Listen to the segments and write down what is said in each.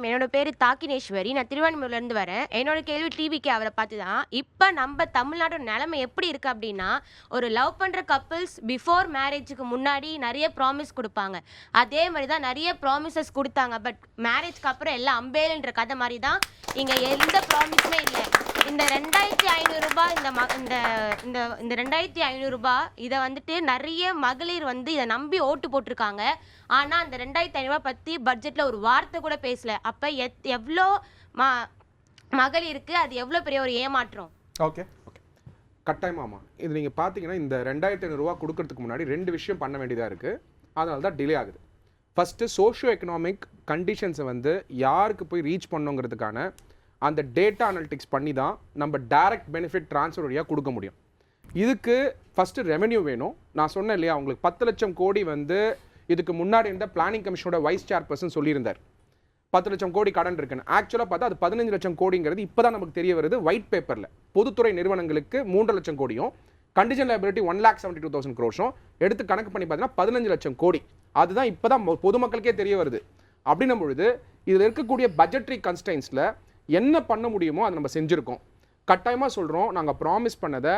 என்னோட பேர் தாக்கினேஸ்வரி. நான் திருவான்மியூர்லேருந்து வரேன். என்னோட கேள்வி டிவிக்கு அவரை பார்த்து தான். இப்போ நம்ம தமிழ்நாட்டோட நிலைமை எப்படி இருக்குது அப்படின்னா, ஒரு லவ் பண்ணுற கப்புள்ஸ் பிஃபோர் மேரேஜுக்கு முன்னாடி நிறைய ப்ராமிஸ் கொடுப்பாங்க. அதே மாதிரி தான் நிறைய ப்ராமிசஸ் கொடுத்தாங்க. பட் மேரேஜ்க்கு அப்புறம் எல்லாம் அம்பேல்ன்ற கதை மாதிரி தான். இங்கே எந்த ப்ராமிஸுமே இல்லை. இந்த 2500 இந்த 2500 இதை வந்துட்டு நிறைய மகளிர் வந்து இதை நம்பி ஓட்டு போட்டிருக்காங்க. ஆனால் அந்த 2500 பற்றி பட்ஜெட்டில் ஒரு வார்த்தை கூட பேசல. அப்போ எவ்வளோ மகளிருக்கு அது எவ்வளோ பெரிய ஒரு ஏமாற்றம். ஓகே கட்டாயமாமா. இது நீங்கள் பார்த்தீங்கன்னா இந்த 2500 கொடுக்கறதுக்கு முன்னாடி 2 விஷயம் பண்ண வேண்டியதாக இருக்குது. அதனால தான் டிலே ஆகுது. ஃபஸ்ட்டு சோஷியோ எக்கனாமிக் கண்டிஷன்ஸை வந்து யாருக்கு போய் ரீச் பண்ணுங்கிறதுக்கான அந்த டேட்டா அனலிட்டிக்ஸ் பண்ணி தான் நம்ம டைரக்ட் பெனிஃபிட் ட்ரான்ஸ்ஃபர் வழியாக கொடுக்க முடியும். இதுக்கு ஃபஸ்ட்டு ரெவென்யூ வேணும். நான் சொன்னேன் இல்லையா, உங்களுக்கு 10 லட்சம் கோடி வந்து இதுக்கு முன்னாடி இருந்த பிளானிங் கமிஷனோட வைஸ் சேர்பர்சன் சொல்லியிருந்தார் 10 லட்சம் கோடி கடன் இருக்குன்னு. ஆக்சுவலாக பார்த்தா அது 15 லட்சம் கோடிங்கிறது இப்போ தான் நமக்கு தெரிய வருது. ஒயிட் பேப்பரில் பொதுத்துறை நிறுவனங்களுக்கு 3 லட்சம் கோடியும் கண்டிஷன் லைபிலிட்டி 1,72,000 crores எடுத்து கணக்கு பண்ணி பார்த்தீங்கன்னா 15 லட்சம் கோடி. அதுதான் இப்போ தான் பொதுமக்களுக்கே தெரிய வருது. அப்படின்னும் பொழுது இதில் இருக்கக்கூடிய பட்ஜெட்ரி கன்ஸ்டைன்ஸில் என்ன பண்ண முடியுமோ அதை நம்ம செஞ்சுருக்கோம். கட்டாயமாக சொல்கிறோம், நாங்கள் ப்ராமிஸ் பண்ணதை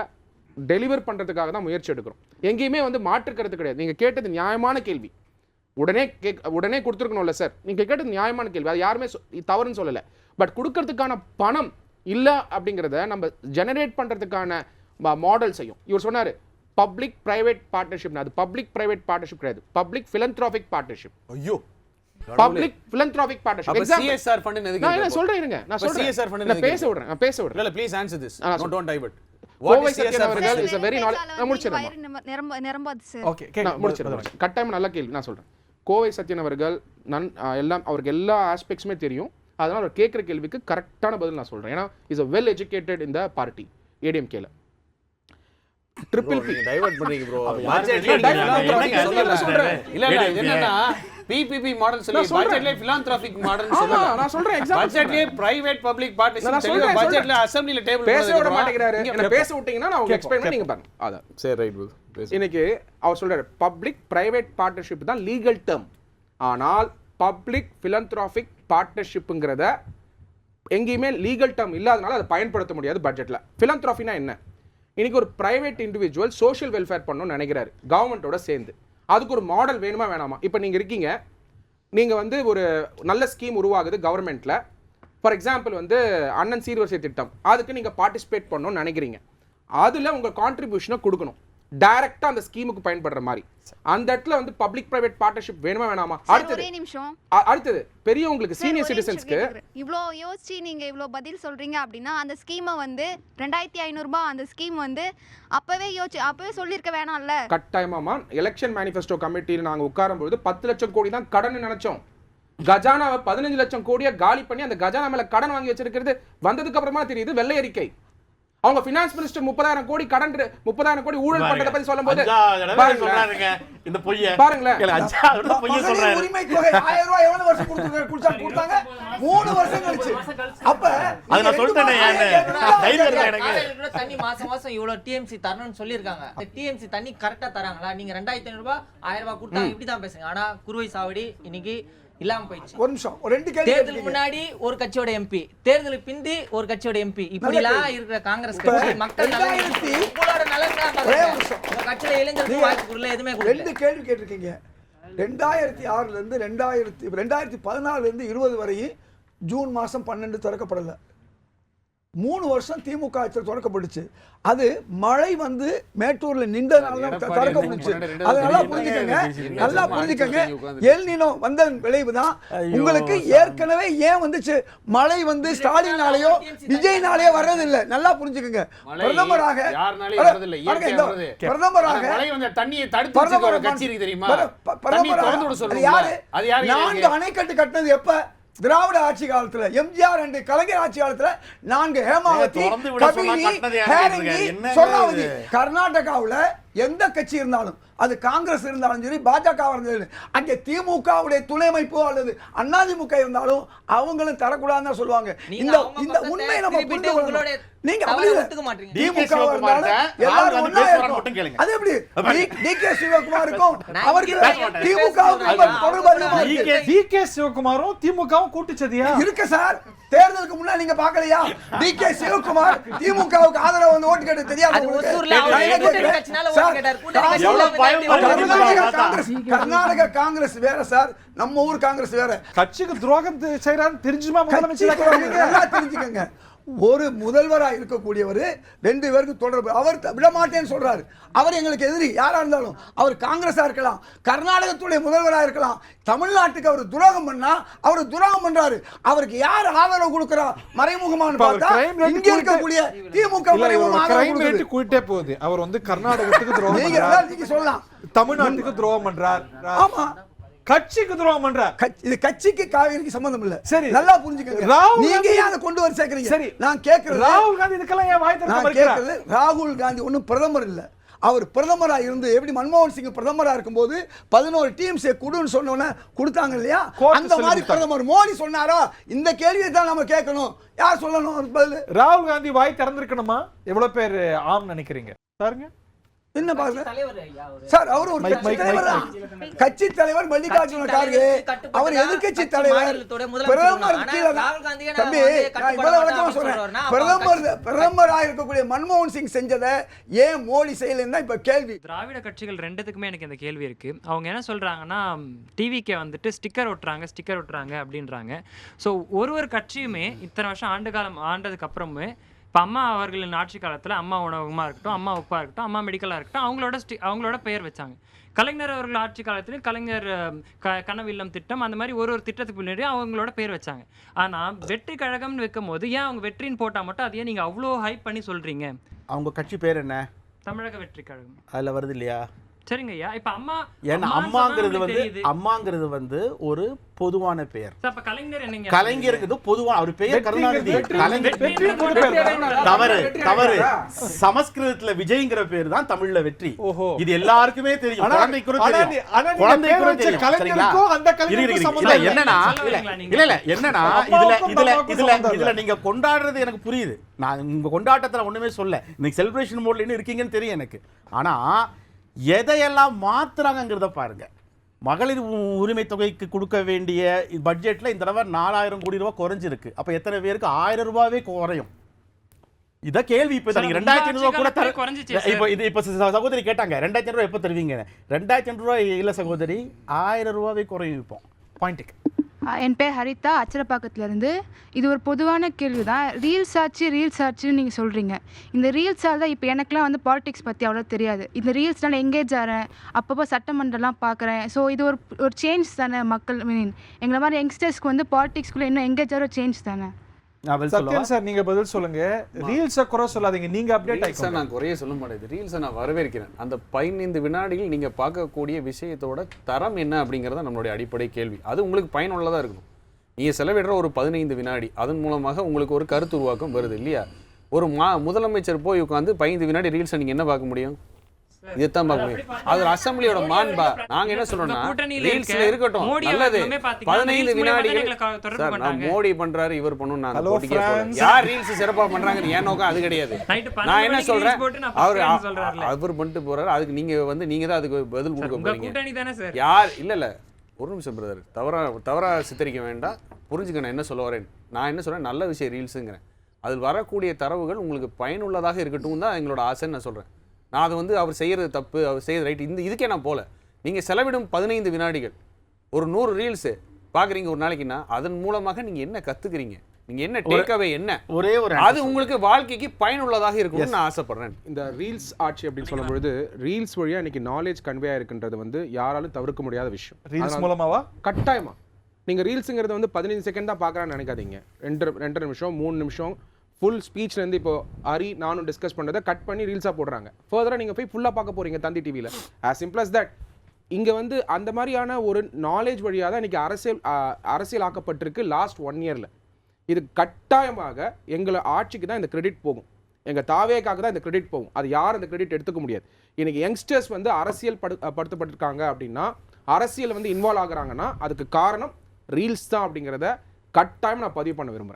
டெலிவர் பண்ணுறதுக்காக தான் முயற்சி எடுக்கிறோம். எங்கேயுமே வந்து மாற்றுக்கிறது கிடையாது. நீங்கள் கேட்டது நியாயமான கேள்வி. உடனே கொடுத்துருக்கணும்ல சார். நீங்கள் கேட்டது நியாயமான கேள்வி. அது யாருமே தவறுன்னு சொல்லலை. பட் கொடுக்கறதுக்கான பணம் இல்லை அப்படிங்கிறத நம்ம ஜெனரேட் பண்ணுறதுக்கான மாடல் செய்யும். இவர் சொன்னார் பப்ளிக் பிரைவேட் பார்ட்னர்ஷிப். அது பப்ளிக் பிரைவேட் பார்ட்னர்ஷிப் கிடையாது, பப்ளிக் philanthropic பார்ட்னர்ஷிப். ஐயோ, public philanthropic partnership. CSR fund எதுக்கு? நான் சொல்றேன் இருங்க. நான் சொல்றேன். CSR fund நான் பேச விடுறேன். இல்ல please answer this. Don't divert. Kovai Sathyan அவர்கள் இஸ் a very நான் முடிச்சிரேன். நிரம்பாது சார். ஓகே நான் முடிச்சிரேன். கட்டாயமா நல்ல கேள்வி. நான் சொல்றேன். கோவை சத்யன் அவர்கள் எல்லாம் அவருக்கு எல்லா ஆஸ்பெக்ட்ஸுமே தெரியும். அதனால அவர் கேட்குற கேள்விக்கு கரெக்டான பதில் நான் சொல்றேன். ஏன்னா is a well educated in the party ADMK-ல. ட்ரிபிள் பி டைவர்ட் பண்றீங்க ப்ரோ. இல்ல என்னன்னா PPP மாடல் சொல்லி பட்ஜெட்ல philanthropic மாடல் சொல்லுங்க. நான் சொல்றேன் எக்ஸாம்பிள். பட்ஜெட்ல பிரைவேட் பப்ளிக் பார்ட்னர்ஷிப் சொல்லுங்க. பட்ஜெட்ல அசெம்பிளில டேபிள் பேச விட மாட்டேங்கிறாரு. என்ன பேச விட்டீங்கன்னா நான் உங்களுக்கு எக்ஸ்பிளைன் பண்ணி நீங்க பாருங்க. அதான் சரி ரைட் ப்ரோ. இன்னைக்கு அவர் சொல்றாரு பப்ளிக் பிரைவேட் பார்ட்னர்ஷிப் தான் லீகல் டேர்ம். ஆனால் பப்ளிக் philanthropic பார்ட்னர்ஷிப்ங்கறத எங்கேயுமே லீகல் டேர்ம் இல்லாதனால அதை பயன்படுத்த முடியாது பட்ஜெட்ல. philanthropyனா என்ன? இன்னைக்கு ஒரு பிரைவேட் இண்டிவிஜுவல் சோஷியல் வெல்ஃபேர் பண்ணணும்னு நினைக்கிறாரு கவர்மெண்ட்டோட சேர்ந்து. அதுக்கு ஒரு மாடல் வேணுமா வேணாமா? இப்போ நீங்கள் இருக்கீங்க, நீங்கள் வந்து ஒரு நல்ல ஸ்கீம் உருவாகுது கவர்மெண்ட்டில். ஃபார் எக்ஸாம்பிள் வந்து அண்ணன் சீர்வரிசை திட்டம், அதுக்கு நீங்கள் பார்ட்டிசிபேட் பண்ணணும்னு நினைக்கிறீங்க. அதில் உங்கள் கான்ட்ரிபியூஷனை கொடுக்கணும் டைரக்டா அந்த ஸ்கீமுக்கு பயன்படுற மாதிரி. அந்த இடத்துல வந்து பப்ளிக் பிரைவேட் பார்ட்னர்ஷிப் வேணுமா வேணாமா? அடுத்தது பெரியவங்களுக்கு சீனியர் சிட்டிசன்ஸ்க்கு இவ்ளோ யோசிச்சு நீங்க இவ்ளோ பதில் சொல்றீங்க அப்படின்னா அந்த ஸ்கீமை வந்து 2500 அந்த ஸ்கீம் வந்து அப்பவே சொல்லிருக்க வேணாம்ல? கட்டாயமாமா. எலெக்ஷன் மேனிஃபெஸ்டோ கமிட்டியில் நாங்கள் உட்காரும்போது 10 லட்சம் கோடி தான் கடன் நினைச்சோம். கஜானாவை 15 லட்சம் கோடியை காலி பண்ணி அந்த கஜானா மேல கடன் வாங்கி வச்சிருக்கிறது வந்ததுக்கு அப்புறமா தெரியுது வெள்ளை அறிக்கை. அவங்க ஃபினான்ஸ் மினிஸ்டர் 30,000 கோடி கடன் 30,000 கோடி ஊழல் பண்றத பத்தி சொல்லும்போது சொல்றாருங்க இந்த பொய்ய பாருங்களேன். பொய்ய சொல்றாரு. உரிமை தொகை 1000 ரூபாய் எவ்வளவு வருஷம் கொடுத்தாங்க 3 வருஷம் கழிச்சு. அப்ப அத நான் சொல்லிட்டேனே. தைரியம் இருக்கா எனக்கு? தண்ணி மாசம் இவ்வளவு டிஎம்சி தரணும்னு சொல்லிருக்காங்க. டிஎம்சி தண்ணி கரெக்டா தராங்களா? நீங்க 2500 ரூபாய் 1000 ரூபாய் கொடுத்தாங்க இப்படி தான் பேசுங்க. ஆனா குறுவை சாவடி இன்னைக்கு இல்லாம போயிடுச்சு. ஒரு நிமிஷம், ஒரு 2 கேள்வி. தேர்தலுக்கு முன்னாடி ஒரு கட்சியோட எம்பி, தேர்தலுக்கு பிந்தி ஒரு கட்சியோட எம்பி, இப்படி எல்லாம் இருக்கிற காங்கிரஸ் கட்சி மக்கள் உங்களோட நலன் கட்சியில இளைஞர்களுக்கு வாய்ப்பு கொடுக்கல, எதுவுமே கொடுக்கல. 2 கேள்வி கேட்டிருக்கீங்க. 2006ல இருந்து 2014ல இருந்து 20 வரை ஜூன் மாசம் 12 திறக்கப்படல. 3 வருஷம் திமுக ஆட்சியில் திறக்கப்பட்டுச்சு. அது மழை வந்து மேட்டூர்ல நின்றனால திறக்கப்பட்டுச்சு. அது நல்லா புரிஞ்சுக்கங்க. எல் நினோ வந்த விளைவு தான் உங்களுக்கு ஏற்கனவே ஏன் வந்துச்சு. மழை வந்து ஸ்டாலினாலேயோ விஜய்னாலேயோ வர்றதில்லை. நல்லா புரிஞ்சுக்கங்க. பிரதமராக நான்கு அணைக்கட்டு கட்டினது எப்ப? திராவிட ஆட்சி காலத்துல, எம்ஜிஆர் அண்ட் கலைஞர் ஆட்சி காலத்துல 4 ஹேமாவதி, கபினி, ஹேரங்கி, சொர்ணாவதி. கர்நாடகாவுல எந்த கட்சி இருந்தாலும் அது காங்கிரஸ் இருந்தாலும் சரி பாஜக இருந்தாலும் அங்கே திமுகவுடைய துணை அமைப்பு அல்லது அதிமுக இருந்தாலும் அவங்களும் தரக்கூடாதுன்னு சொல்லுவாங்க. இந்த உண்மையை நம்ம புரிந்து கொள்ளணும். நீங்க அப்படி திமுக எல்லாரும் ஒண்ணா இருக்கும். அது எப்படி டிகே சிவகுமாருக்கும் அவருக்கு திமுகவுக்கும் தொடர்பு அதிகமா இருக்கு. டிகே சிவகுமாரும் திமுகவும் கூட்டுச்சதியா இருக்கு சார். தேர்தலுக்கு முன்னாடி நீங்க பாக்கலையா? டிகே சிவகுமார் திமுகவுக்கு ஆதரவு வந்து ஓட்டு கேட்டு தெரியாது. கர்நாடக காங்கிரஸ் வேற சார், நம்ம ஊர் காங்கிரஸ் வேற. கட்சிக்கு துரோகம் செய்யறான்னு தெரிஞ்சுமா முதலமைச்சர் தெரிஞ்சுக்கங்க. ஒரு முதல்வரா இருக்கக்கூடியவர் 2 பேருக்கு தொடர்பு, அவர் விட மாட்டேன்னு சொல்றாரு. அவர் எங்களுக்கு எதிரி யாரா இருந்தாலும், அவர் காங்கிரஸா இருக்கலாம், கர்நாடகத்துடைய முதல்வரா இருக்கலாம். தமிழ்நாட்டுக்கு அவர் துரோகம் பண்ணா அவர் துரோகம் பண்றாரு. அவருக்கு யார் ஆதரவு கொடுக்கறா மறைமுகமான பார்த்தா இங்க இருக்கக்கூடிய திமுக மறைமுகமாக கூட்டே போகுது. அவர் வந்து கர்நாடகத்துக்கு துரோகம் பண்றார், நீங்க சொல்லலாம் தமிழ்நாட்டுக்கு துரோகம் பண்றார், ஆமா கட்சிக்கு துரோகம் பண்ற. இது கட்சிக்கு காவிரிக்கு சம்பந்தம் இல்ல. சரி, நல்லா புரிஞ்சுக்கங்க. நீங்க ஏன் அதை கொண்டு வர சேர்க்கறீங்க? சரி, நான் கேக்குறது ராகுல் காந்தி இதுக்கெல்லாம் ஏன் வாய் திறக்க மறுக்கிறார்? ராகுல் காந்தி ஒன்னும் பிரதமர் இல்ல. அவர் பிரதமரா இருந்து எப்படி மன்மோகன் சிங் பிரதமரா இருக்கும்போது 11 டீம்ஸ் குடுன்னு சொன்னோன்னே கொடுத்தாங்க இல்லையா? அந்த மாதிரி பிரதமர் மோடி சொன்னாரா? இந்த கேள்வியை தான் நம்ம கேட்கணும். யார் சொல்லணும் பதில்? ராகுல் காந்தி வாய் திறந்திருக்கணுமா? எவ்வளவு பேர் ஆம் நினைக்கிறீங்க பாருங்க. என்ன பாருங்க சார், அவர் ஒரு கட்சி தலைவர் மல்லிகார்ஜுன கார்கே, அவர் எதிர்கட்சி தலைவர், பிரதமர் தம்பி நான் இவ்வளவு விளக்கமா சொல்றேன். பிரதமரா இருக்கக்கூடிய மன்மோகன் சிங் செஞ்சதை ஏன் மோடி செய்யலன்னா இப்ப கேள்வி. திராவிட கட்சிகள் ரெண்டுத்துக்குமே எனக்கு இந்த கேள்வி இருக்கு. அவங்க என்ன சொல்றாங்கன்னா டிவிக்கு வந்துட்டு ஸ்டிக்கர் ஒட்டுறாங்க அப்படின்றாங்க. ஸோ ஒரு கட்சியுமே இத்தனை வருஷம் ஆண்டதுக்கு அப்புறமே இப்போ அம்மா அவர்களின் ஆட்சி காலத்தில் அம்மா உணவகமாக இருக்கட்டும், அம்மா உப்பாக இருக்கட்டும், அம்மா மெடிக்கலாக இருக்கட்டும், அவங்களோட பெயர் வச்சாங்க. கலைஞர் அவர்கள் ஆட்சி காலத்தில் கலைஞர் கனவு இல்லம் திட்டம், அந்த மாதிரி ஒரு திட்டத்துக்கு பின்னாடி அவங்களோட பேர் வச்சாங்க. ஆனால் வெற்றி கழகம்னு வைக்கும் போது ஏன் அவங்க வெற்றின்னு போட்டால் மட்டும் அதையே நீங்கள் அவ்வளோ ஹைப் பண்ணி சொல்கிறீங்க? அவங்க கட்சி பேர் என்ன? தமிழக வெற்றி கழகம். அதில் வருது இல்லையா? சரிங்க ஐயா. இப்ப அம்மா ஏன்னா அம்மாங்கிறது வந்து ஒரு பொதுவான பெயர். கலைஞருக்கு பொதுவான அவர் பெயர் கருணாநிதி. தவறு. சமஸ்கிருதத்துல விஜய்ங்கிற பேர் தான் தமிழ்ல வெற்றி. இது எல்லாருக்குமே தெரியும். என்னன்னா இதுல நீங்க கொண்டாடுறது எனக்கு புரியுது. நான் உங்க கொண்டாட்டத்துல ஒண்ணுமே சொல்ல, இன்னைக்கு செலிப்ரேஷன் மோட்ல இருக்கீங்கன்னு தெரியும் எனக்கு. ஆனா எதையெல்லாம் மாத்துறாங்கிறத பாருங்க. மகளிர் உரிமை தொகைக்கு கொடுக்க வேண்டிய பட்ஜெட்ல இந்த தடவை 4000 கோடி ரூபாய் குறைஞ்சிருக்கு. அப்ப எத்தனை பேருக்கு 1000 ரூபாவே குறையும்? இத கேள்வி. இப்ப நீங்க 2500 ரூபாய் கூட இப்ப சகோதரி கேட்டாங்க 2500 ரூபாய் எப்ப தருவீங்க? 2500 ரூபாய் இல்ல சகோதரி, 1000 ரூபாவே குறையும். இப்போ பாயிண்ட்டுக்கு. என் பேர் ஹரிதா, அச்சரப்பாக்கத்துலேருந்து. இது ஒரு பொதுவான கேள்வி தான். ரீல்ஸ் ஆச்சுன்னு நீங்கள் சொல்கிறீங்க. இந்த ரீல்ஸால் தான் இப்போ எனக்குலாம் வந்து பாலிடிக்ஸ் பற்றி அவ்வளோ தெரியாது. இந்த ரீல்ஸ்னால் எங்கேஜ் ஆகிறேன், அப்பப்போ சட்டமன்றம்லாம் பார்க்குறேன். ஸோ இது ஒரு சேஞ்ச் தானே. மக்கள் எங்களை மாதிரி யங்ஸ்டர்ஸ்க்கு வந்து பாலிடிக்ஸ்குள்ளே இன்னும் எங்கேஜ் ஆகிற சேஞ்ச் தானே. சத்யன் சார் நீங்க பதில் சொல்லுங்க. ரீல்ஸை குறை சொல்லாதீங்க, நீங்க அப்டேட் ஆயிடுச்சு. நான் குறைய சொல்ல மாட்டேன். ரீல்ஸை நான் வரவேற்கிறேன். அந்த 15 வினாடிகள் நீங்க பார்க்கக்கூடிய விஷயத்தோட தரம் என்ன அப்படிங்கறத நம்மளுடைய அடிப்படை கேள்வி. அது உங்களுக்கு பயனுள்ளதா இருக்கணும். நீங்க செலவிடுற ஒரு 15 வினாடி அதன் மூலமாக உங்களுக்கு ஒரு கருத்து உருவாக்கம் வருது இல்லையா? ஒரு முதலமைச்சர் போய் உட்காந்து 15 வினாடி ரீல்ஸை நீங்க என்ன பார்க்க முடியும்? இதுதான் பார்க்க முடியும். அது அசம்பிளியோட மாண்பா. நாங்க என்ன சொல்றோம்னா ரீல்ஸ்ல இருக்கட்டும், நல்லது 15 வினாடிகள். சார் நான் மோடி பண்றாரு இவர் பண்ணணும் நாங்க போட்டிக்கே போறோம். யார் ரீல்ஸ் சிறப்பா பண்றாங்க ஏன் நோக்கம் அது கிடையாது. நான் என்ன சொல்றேன், அவர் பண்ணிட்டு போறாரு, அதுக்கு நீங்க தான் அதுக்கு பதில் கொடுக்க போறீங்க. யார் இல்ல ஒரு நிமிஷம் பிரதர், தவறா சித்தரிக்க வேண்டாம், புரிஞ்சுக்க. நான் என்ன சொல்ல வரேன், நான் என்ன சொல்றேன், நல்ல விஷயம் ரீல்ஸுங்கிறேன். அதில் வரக்கூடிய தரவுகள் உங்களுக்கு பயனுள்ளதாக இருக்கட்டும் தான் எங்களோட ஆசைன்னு நான் சொல்றேன். நான் அது அவர் செய்கிறது தப்பு, அவர் செய்கிறது ரைட், இதுக்கே நான் போல. நீங்கள் செலவிடும் 15 வினாடிகள் ஒரு 100 ரீல்ஸு பார்க்குறீங்க ஒரு நாளைக்குன்னா அதன் மூலமாக நீங்கள் என்ன கற்றுக்குறீங்க, நீங்கள் என்ன டேக்அவே என்ன, அது உங்களுக்கு வாழ்க்கைக்கு பயனுள்ளதாக இருக்கும்னு நான் ஆசைப்படுறேன். இந்த ரீல்ஸ் ஆட்சி அப்படின்னு சொல்லும்பொழுது ரீல்ஸ் வழியாக இன்னைக்கு நாலேஜ் கன்வே ஆயிருக்குன்றது வந்து யாராலும் தவிர்க்க முடியாத விஷயம். ரீல்ஸ் மூலமாவா? கட்டாயமா. நீங்கள் ரீல்ஸுங்கிறது வந்து 15 செகண்ட் தான் பார்க்குறான்னு நினைக்காதீங்க. 2 நிமிஷம் 3 நிமிஷம் ஃபுல் ஸ்பீச்லேருந்து இப்போ ஹரி நானும் டிஸ்கஸ் பண்ணுறதை கட் பண்ணி ரீல்ஸாக போடுறாங்க. ஃபர்தராக நீங்கள் போய் ஃபுல்லாக பார்க்க போகிறீங்க தந்தி டிவியில். As simple as that. இங்கே வந்து அந்த மாதிரியான ஒரு நாலேஜ் வழியாக தான் இன்றைக்கி அரசியல் ஆக்கப்பட்டிருக்கு லாஸ்ட் 1 இயரில். இது கட்டாயமாக எங்களை ஆட்சிக்கு தான் இந்த கிரெடிட் போகும். எங்கள் தாவேக்காக தான் இந்த கிரெடிட் போகும். அது யாரும் அந்த கிரெடிட் எடுத்துக்க முடியாது. இன்னைக்கு யங்ஸ்டர்ஸ் வந்து அரசியல் படுத்தப்பட்டிருக்காங்க அப்படின்னா, அரசியல் வந்து இன்வால்வ் ஆகுறாங்கன்னா அதுக்கு காரணம் ரீல்ஸ் தான் அப்படிங்கிறத கட்டாயம் நான் பதிவு பண்ண விரும்புகிறேன்.